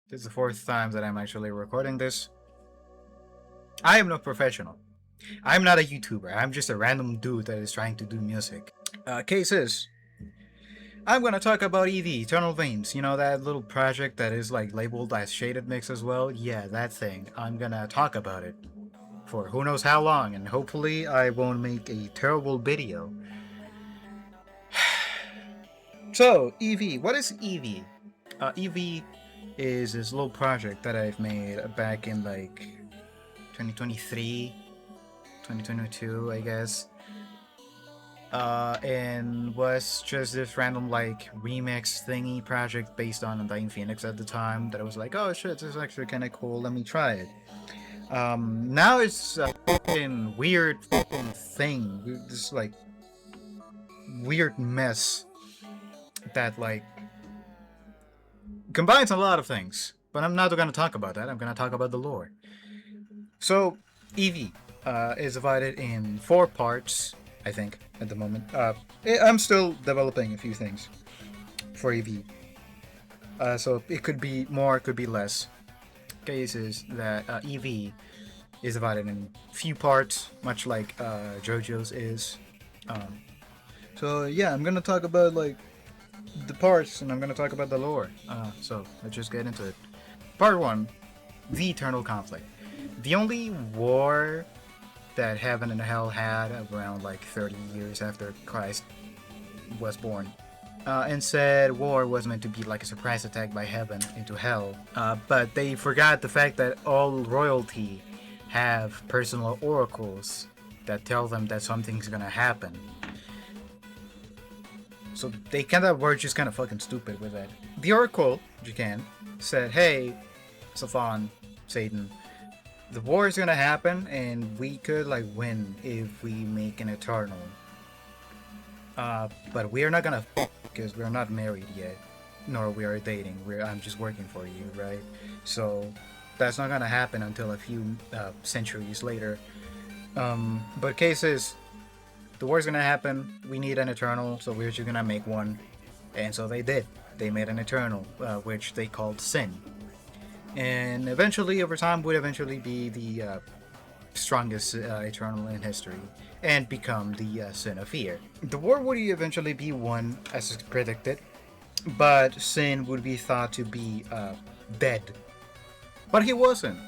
This is the fourth time that I'm actually recording this. I am no professional. I'm not a YouTuber. I'm just a random dude that is trying to do music. Case is, I'm gonna talk about EV, Eternal Veins. You know that little project that is like labeled as Shaded Mix as well? Yeah, that thing. I'm gonna talk about it for who knows how long, and hopefully I won't make a terrible video. So, EV. What is EV? EV is this little project that I've made back in like 2023, 2022, I guess. And was just this random like remix thingy project based on Undying Phoenix at the time that I was like, oh shit, this is actually kind of cool. Let me try it. Now it's a fucking weird fucking thing. This like weird mess that like combines a lot of things. But I'm not gonna talk about that. I'm gonna talk about the lore. So, EV is divided in 4 parts, I think, at the moment. I'm still developing a few things for EV. So it could be more, it could be less. Case is that EV is divided in few parts, much like JoJo's is. So yeah, I'm gonna talk about like the parts, and I'm gonna talk about the lore. So let's just get into it. Part 1, the Eternal Conflict. The only war that heaven and hell had around like 30 years after Christ was born. And said war was meant to be like a surprise attack by heaven into hell. But they forgot the fact that all royalty have personal oracles that tell them that something's gonna happen. So they were just kind of fucking stupid with that. The oracle, Jikan, said, hey, Safan, Satan, the war is gonna happen and we could like win if we make an eternal. But we are not gonna because we're not married yet, nor we are dating. I'm just working for you, right? So that's not gonna happen until a few centuries later. But case is, the war's gonna happen. We need an eternal, so we're just gonna make one, and so they did. They made an eternal, which they called Sin, and eventually, over time, would eventually be the strongest eternal in history and become the Sin of Fear. The war would eventually be won as predicted, but Sin would be thought to be dead. But he wasn't,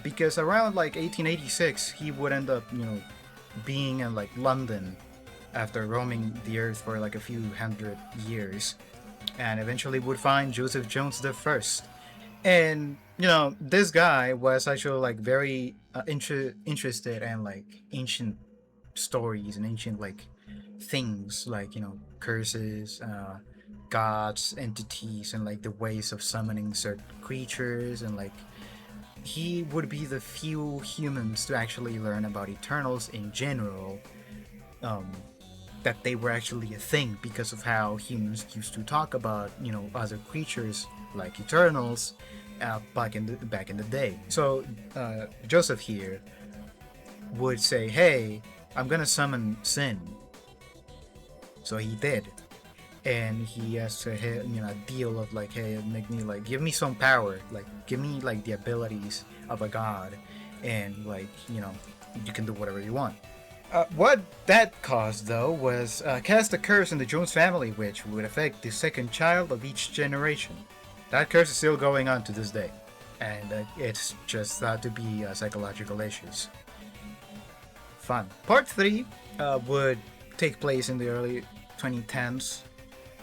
because around like 1886, he would end up, being in like London after roaming the earth for like a few hundred years, and eventually would find Joseph Jones the First. And this guy was actually like very interested in like ancient stories and ancient like things, like curses, gods, entities, and like the ways of summoning certain creatures. And like he would be the few humans to actually learn about Eternals in general, that they were actually a thing because of how humans used to talk about other creatures like Eternals back in the day. So Joseph here would say, "Hey, I'm gonna summon Sin." So he did, and he has a deal of like, "Hey, make me like give me some power, like give me like the abilities of a god, and like you can do whatever you want." What that caused, though, was cast a curse in the Jones family, which would affect the second child of each generation. That curse is still going on to this day, and it's just thought to be psychological issues. Fun. Part 3 would take place in the early 2010s.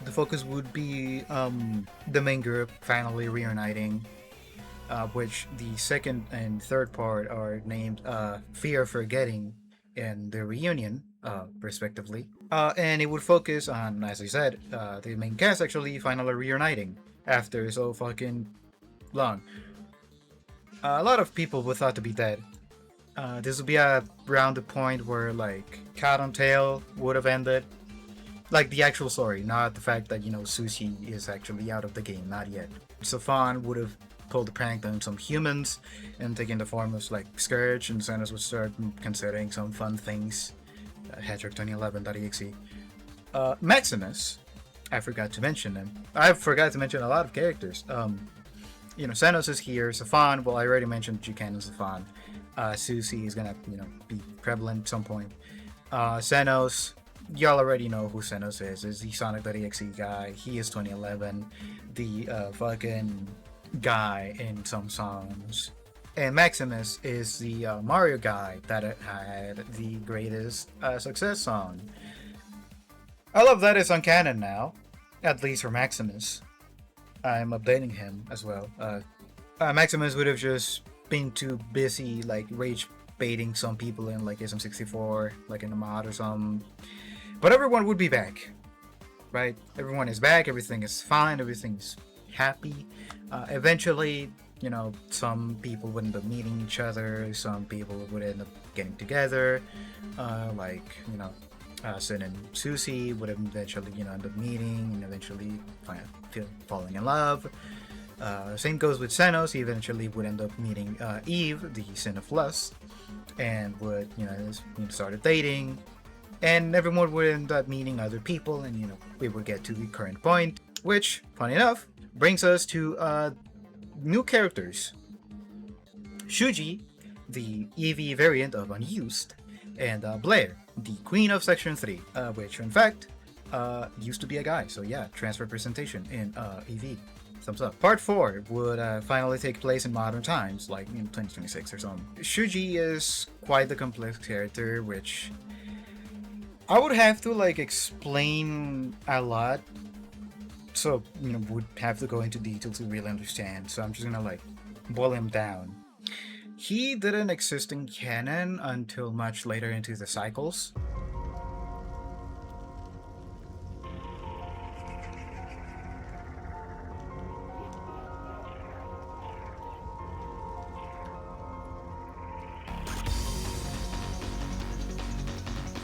The focus would be the main group finally reuniting, which the second and third part are named Fear of Forgetting and the Reunion, respectively. And it would focus on, as I said, the main cast actually finally reuniting after so fucking long. A lot of people were thought to be dead. This would be around the point where like Cottontail would have ended. Like the actual story, not the fact that Sushi is actually out of the game, not yet. Safan would have pulled the prank on some humans and taken the form of like Scourge, and Xenos would start considering some fun things. Hedgehog 2011.exe. Maximus, I forgot to mention him. I forgot to mention a lot of characters. Xenos is here. Safan, well, I already mentioned Jukan and Safan. Susie is gonna, be prevalent at some point. Xenos, y'all already know who Xenos is. Is the Sonic.exe guy. He is 2011, the fucking guy in some songs. And Maximus is the Mario guy that had the greatest success song. All of that is on canon now, at least for Maximus. I'm updating him as well. Maximus would have just been too busy, like, rage baiting some people in, like, SM64, like in a mod or something. But everyone would be back, right? Everyone is back, everything is fine, everything's happy. Eventually, some people would end up meeting each other, some people would end up getting together, Sin and Susie would eventually, end up meeting and eventually falling in love. Same goes with Xenos. He eventually would end up meeting Eve, the sin of lust, and would, started dating. And everyone would end up meeting other people, and, we would get to the current point, which, funny enough, brings us to new characters. Shuji, the EV variant of Unused, and Blair, the Queen of Section 3, which in fact used to be a guy. So yeah, trans representation in EV. Thumbs up. Part 4 would finally take place in modern times, like in 2026 or something. Shuji is quite the complex character, which I would have to explain a lot. So, would have to go into detail to really understand. So I'm just gonna boil him down. He didn't exist in canon until much later into the cycles.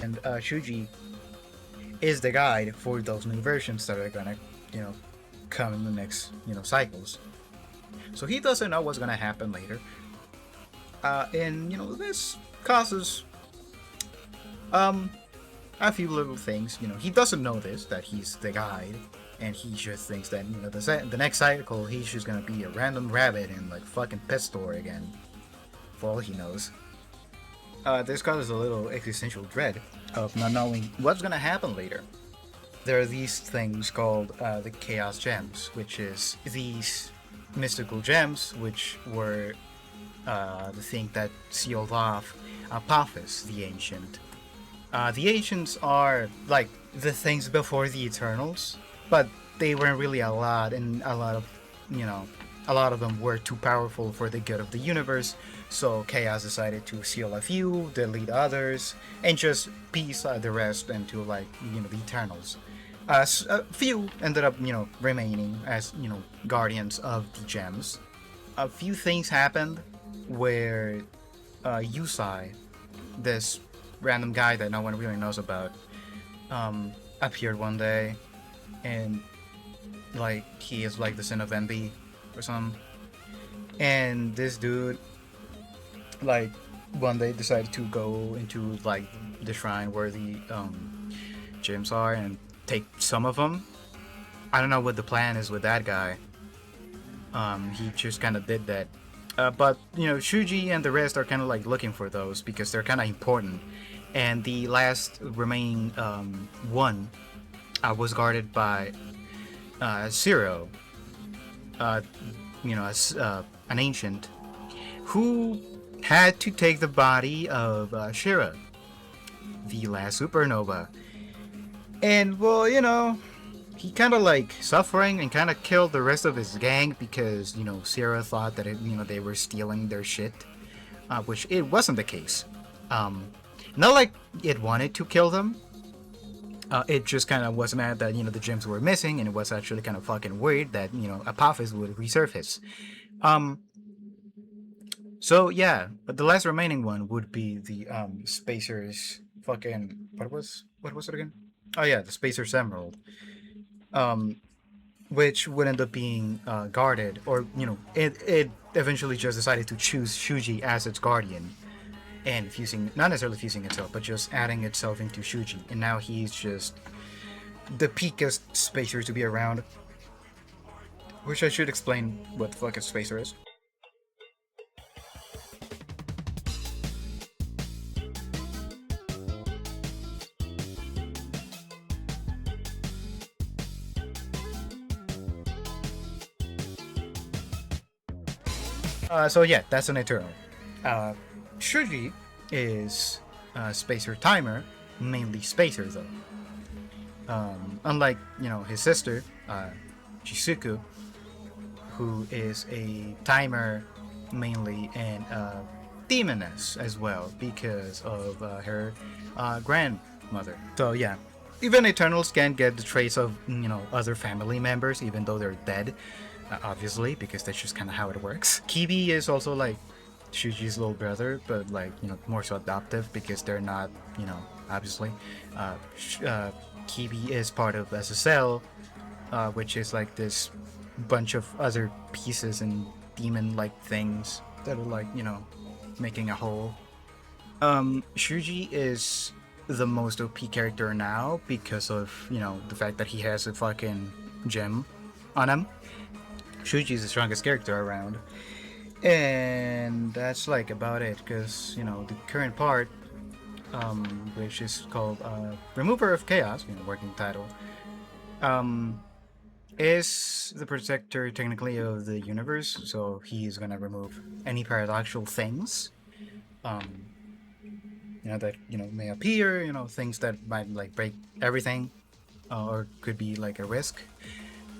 And Shuji is the guide for those new versions that are gonna, come in the next, cycles. So he doesn't know what's gonna happen later. And this causes a few little things. He doesn't know that he's the guide, and he just thinks that the next cycle he's just gonna be a random rabbit in fucking pet store again, for all he knows. This causes a little existential dread of not knowing what's gonna happen later. There are these things called the Chaos Gems, which is these mystical gems which were the thing that sealed off Apophis, the Ancient. The Ancients are the things before the Eternals, but they weren't really a lot, and a lot of them were too powerful for the good of the universe. So Chaos decided to seal a few, delete others, and just piece the rest into the Eternals. A few ended up remaining as guardians of the gems. A few things happened where Yusai, this random guy that no one really knows about, appeared one day, and he is the sin of envy or something. And this dude one day decided to go into the shrine where the gems are and take some of them. I don't know what the plan is with that guy. He just kind of did that. But Shuji and the rest are kind of looking for those because they're kind of important. And the last remaining one was guarded by Zero, an ancient, who had to take the body of Shira, the last supernova. And he kind of suffering and kind of killed the rest of his gang because Sierra thought that they were stealing their shit, which it wasn't the case. Not it wanted to kill them. It just kind of was mad that the gems were missing, and it was actually kind of fucking weird that Apophis would resurface. So yeah, but the last remaining one would be the Spacer's fucking what was it again? Oh yeah, the Spacer's Emerald. Which would end up being guarded, or it eventually just decided to choose Shuji as its guardian, and not necessarily fusing itself, but just adding itself into Shuji, and now he's just the peakest Spacer to be around. Which I should explain what the fuck a spacer is. So yeah, that's an Eternal. Uh, Shuji is Spacer Timer, mainly Spacer though. Unlike his sister, Chisuku, who is a timer mainly and demoness as well because of her grandmother. So yeah, even Eternals can get the traits of other family members even though they're dead, obviously, because that's just kind of how it works. Kibi is also like Shuji's little brother, but like more so adoptive because they're not obviously. Kibi is part of SSL, which is like this bunch of other pieces and demon-like things that are like making a whole. Shuji is the most OP character now because of the fact that he has a fucking gem on him. Shuji is the strongest character around, and that's like about it. Because the current part, which is called Remover of Chaos, working title, is the protector technically of the universe. So he's gonna remove any paradoxical things, that may appear, things that might like break everything, or could be like a risk.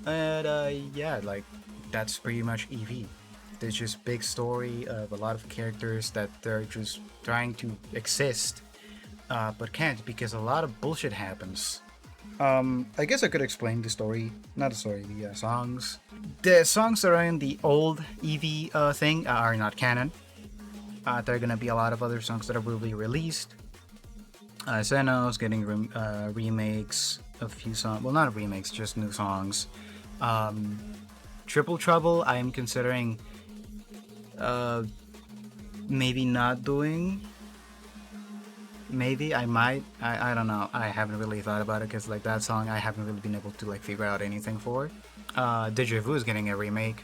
And yeah, like that's pretty much EV. There's just big story of a lot of characters that they're just trying to exist, but can't because a lot of bullshit happens. I guess I could explain the story, not the story, the songs. The songs that are in the old EV thing are not canon. There are gonna be a lot of other songs that will be released. Xenos getting remakes, a few songs. Well, not remakes, just new songs. Triple Trouble, I am considering maybe not doing. Maybe I might. I don't know. I haven't really thought about it because like that song I haven't really been able to like figure out anything for. Deja Vu is getting a remake.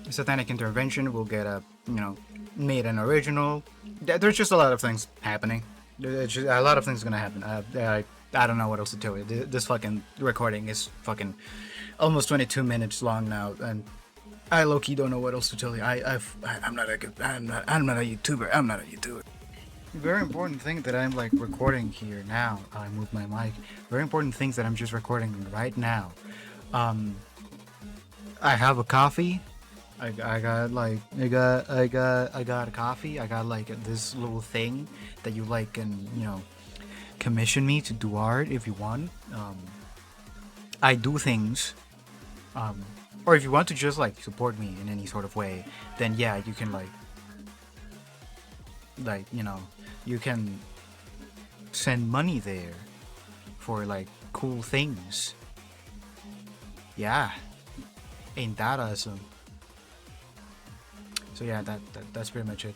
Satanic Intervention will get a made an original. There's just a lot of things happening. There's just a lot of things gonna happen. I don't know what else to tell you. This fucking recording is fucking almost 22 minutes long now, and I low-key don't know what else to tell you. I'm not a YouTuber. I'm not a YouTuber. Very important thing that I'm like recording here now. I moved my mic. Very important things that I'm just recording right now. I have a coffee. I got a coffee. I got like this little thing that you like can commission me to do art if you want. I do things. Or if you want to just like support me in any sort of way, then yeah, you can you can send money there for like cool things. Yeah, ain't that awesome? So yeah, that's pretty much it.